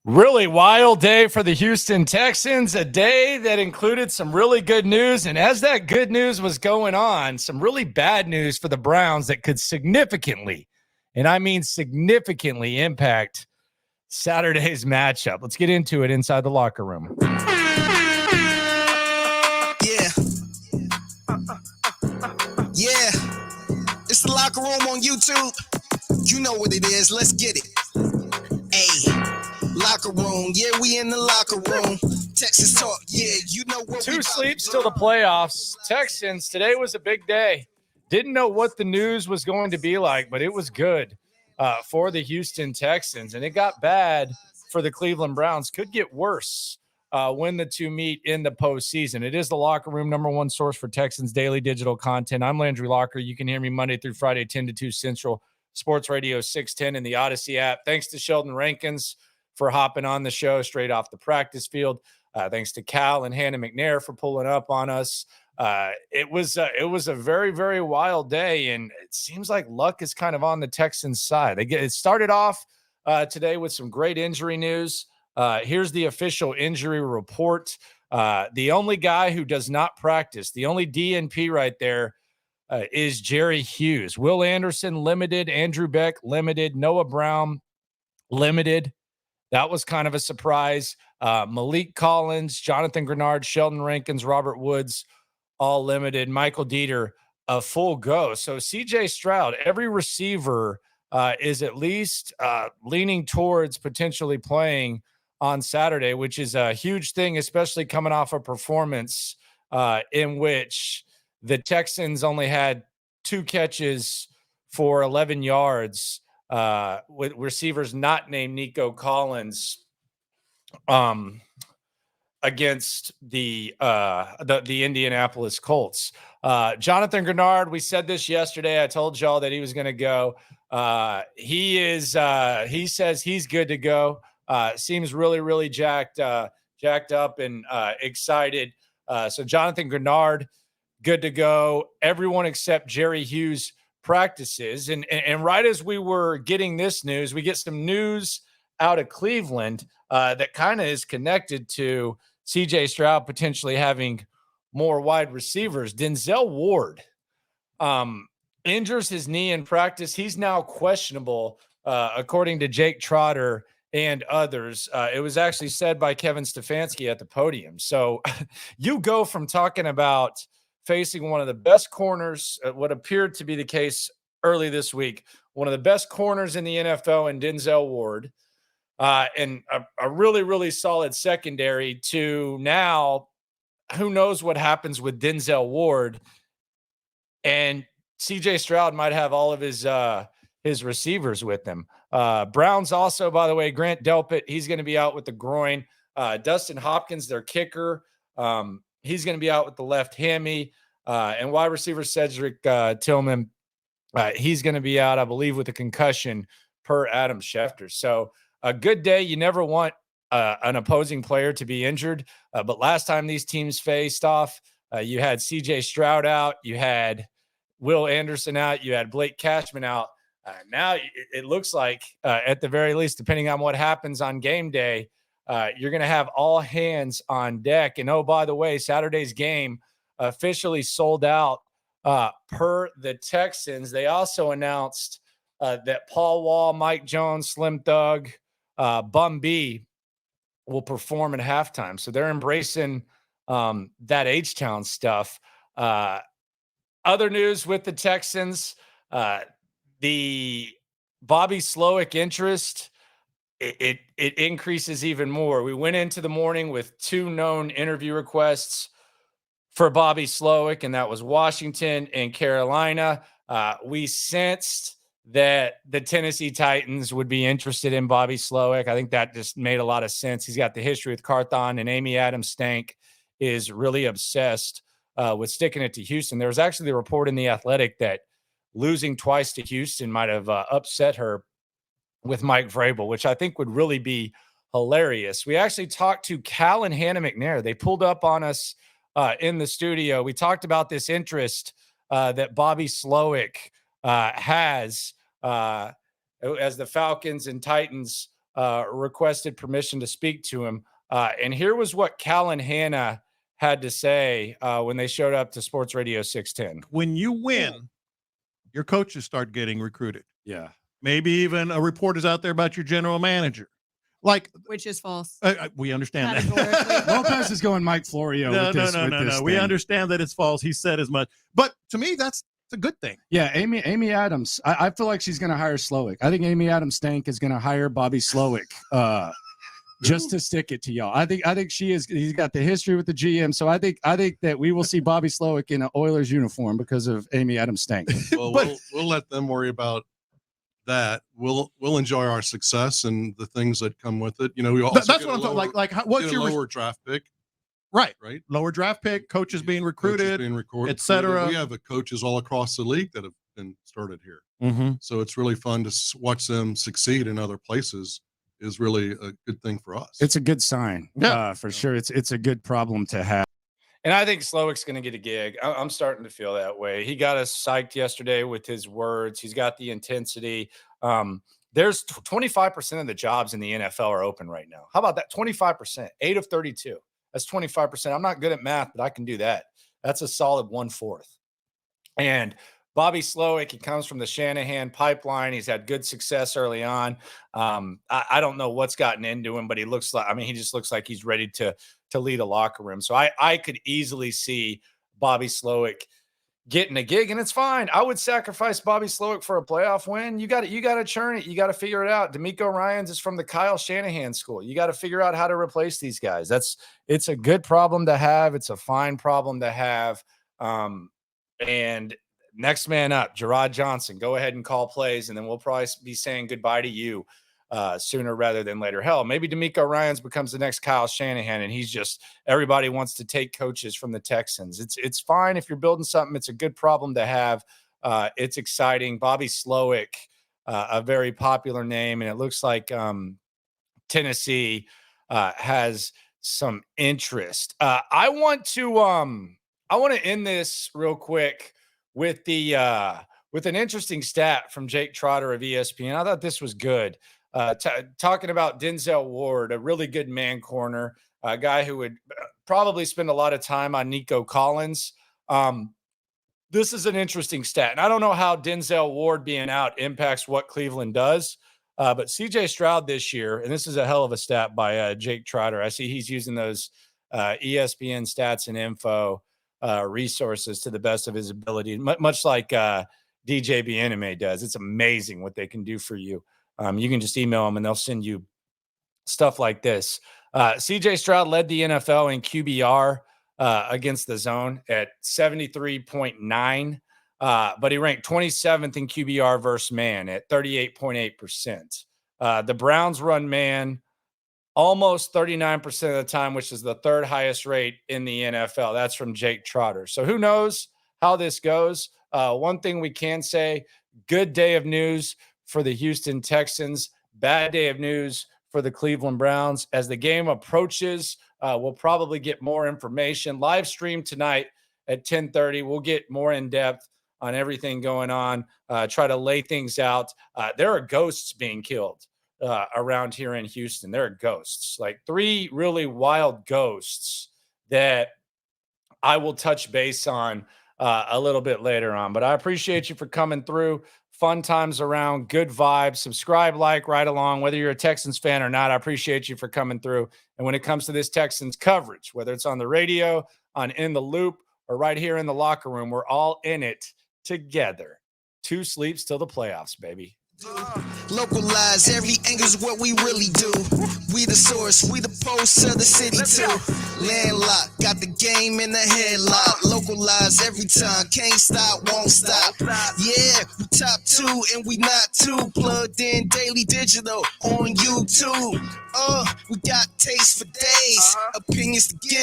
Really wild day for the Houston Texans, a day that included some really good news. And as that good news was going on, some really bad news for the Browns that could significantly, and I mean significantly, impact Saturday's matchup. Let's get into it inside the locker room. Yeah. It's the locker room on YouTube. You know what it is. Let's get it. Hey, locker room. Yeah, we in the locker room. Texas talk. Yeah, you know what. Two sleeps till the playoffs. Texans, today was a big day. Didn't know what the news was going to be like, but it was good for the Houston Texans. And it got bad for the Cleveland Browns. Could get worse when the two meet in the postseason. It is the locker room, number one source for Texans daily digital content. I'm Landry Locker. You can hear me Monday through Friday, 10 to 2 Central, Sports Radio 610 in the Odyssey app. Thanks to Sheldon Rankins for hopping on the show straight off the practice field. Thanks to Cal and Hannah McNair for pulling up on us. It was a very, very wild day, and it seems like luck is kind of on the Texans' side. It started off today with some great injury news. Here's the official injury report. The only guy who does not practice, the only DNP right there, is Jerry Hughes. Will Anderson limited, Andrew Beck limited, Noah Brown limited. That was kind of a surprise. Malik Collins, Jonathan Grenard, Sheldon Rankins, Robert Woods, all limited. Michael Dieter, a full go. So CJ Stroud, every receiver is at least leaning towards potentially playing on Saturday, which is a huge thing, especially coming off a performance in which the Texans only had 2 catches for 11 yards with receivers not named Nico Collins against the Indianapolis Colts. Jonathan Grenard, we said this yesterday. I told y'all that he was going to go. He says he's good to go. Seems really, really jacked up and excited. So Jonathan Grenard, good to go. Everyone except Jerry Hughes practices. And right as we were getting this news, we get some news out of Cleveland that kind of is connected to CJ Stroud potentially having more wide receivers. Denzel Ward injures his knee in practice. He's now questionable, according to Jake Trotter and others. It was actually said by Kevin Stefanski at the podium. So you go from talking about facing one of the best corners, what appeared to be the case early this week, one of the best corners in the NFL in Denzel Ward, and a really, really solid secondary, to now who knows what happens with Denzel Ward, and CJ Stroud might have all of his receivers with him. Browns also, by the way, Grant Delpit, he's going to be out with the groin. Dustin Hopkins, their kicker, he's going to be out with the left hammy. And wide receiver Cedric Tillman, he's going to be out, I believe, with a concussion per Adam Schefter. So a good day. You never want an opposing player to be injured. But last time these teams faced off, you had CJ Stroud out, you had Will Anderson out, you had Blake Cashman out. Now it looks like, at the very least, depending on what happens on game day, you're going to have all hands on deck. And, oh, by the way, Saturday's game officially sold out per the Texans. They also announced that Paul Wall, Mike Jones, Slim Thug, Bum B will perform at halftime. So they're embracing that H-Town stuff. Other news with the Texans, the Bobby Slowik interest, it increases even more. We went into the morning with 2 known interview requests for Bobby Slowik, and that was Washington and Carolina. We sensed that the Tennessee Titans would be interested in Bobby Slowik. I think that just made a lot of sense. He's got the history with Carthon, and Amy Adams Stank is really obsessed with sticking it to Houston. There was actually a report in The Athletic that losing twice to Houston might have upset her with Mike Vrabel, which I think would really be hilarious. We actually talked to Cal and Hannah McNair. They pulled up on us in the studio. We talked about this interest that Bobby Slowik has as the Falcons and Titans requested permission to speak to him. And here was what Cal and Hannah had to say when they showed up to Sports Radio 610. When you win, your coaches start getting recruited. Yeah. Maybe even a report is out there about your general manager. Which is false. We understand that. Lopez is going Mike Florio. No. We understand that it's false. He said as much. But to me, that's a good thing. Yeah, Amy Adams. I feel like she's going to hire Slowik. I think Amy Adams Stank is going to hire Bobby Slowik just to stick it to y'all. I think she is. He's got the history with the GM, so I think that we will see Bobby Slowik in an Oilers uniform because of Amy Adams Stank. Well, we'll let them worry about that. We'll enjoy our success and the things that come with it. We also that's what I'm talking. What's your lower draft pick? Right. Lower draft pick, coaches being recruited, etc. We have coaches all across the league that have been started here. Mm-hmm. So it's really fun to watch them succeed in other places. Is really a good thing for us. It's a good sign, for sure. It's a good problem to have. And I think Slowik's going to get a gig. I'm starting to feel that way. He got us psyched yesterday with his words. He's got the intensity. There's 25% of the jobs in the NFL are open right now. How about that? 25%, 8 of 32. That's 25%. I'm not good at math, but I can do that. That's a solid 1/4. And Bobby Slowik, he comes from the Shanahan pipeline. He's had good success early on. I don't know what's gotten into him, but he just looks like he's ready to lead a locker room. So I could easily see Bobby Slowik getting a gig, and it's fine. I would sacrifice Bobby Slowik for a playoff win. You got to churn it. You got to figure it out. D'Amico Ryans is from the Kyle Shanahan school. You got to figure out how to replace these guys. It's a good problem to have. It's a fine problem to have. And next man up, Gerard Johnson, go ahead and call plays, and then we'll probably be saying goodbye to you sooner rather than later. Hell, maybe D'Amico Ryans becomes the next Kyle Shanahan, and everybody wants to take coaches from the Texans. It's fine if you're building something. It's a good problem to have. It's exciting. Bobby Slowik, a very popular name, and it looks like Tennessee has some interest. I want to end this real quick with an interesting stat from Jake Trotter of ESPN. I thought this was good. Talking about Denzel Ward, a really good man corner, a guy who would probably spend a lot of time on Nico Collins. This is an interesting stat. And I don't know how Denzel Ward being out impacts what Cleveland does, but CJ Stroud this year, and this is a hell of a stat by Jake Trotter. I see he's using those ESPN stats and info resources to the best of his ability, much like DJ Bieneme does. It's amazing what they can do for you. You can just email them and they'll send you stuff like this. CJ Stroud led the NFL in QBR against the zone at 73.9, but he ranked 27th in QBR versus man at 38.8%. The Browns run man almost 39% of the time, which is the third highest rate in the NFL. That's from Jake Trotter. So who knows how this goes? One thing we can say, good day of news for the Houston Texans, bad day of news for the Cleveland Browns. As the game approaches, we'll probably get more information. Live stream tonight at 10:30. We'll get more in depth on everything going on, try to lay things out. There are ghosts being killed around here in Houston. There are ghosts, like 3 really wild ghosts that I will touch base on a little bit later on. But I appreciate you for coming through. Fun times around, good vibes. Subscribe, like, right along, whether you're a Texans fan or not. I appreciate you for coming through. And when it comes to this Texans coverage, whether it's on the radio, on In the Loop, or right here in the locker room, we're all in it together. 2 sleeps till the playoffs, baby. Localize every angle's what we really do. We the source, we the pulse of the city too. Landlocked, got the game in the headlock. Localize every time, can't stop, won't stop. Yeah, we top 2 and we not 2. Plugged in daily digital on YouTube. We got taste for days, opinions to give.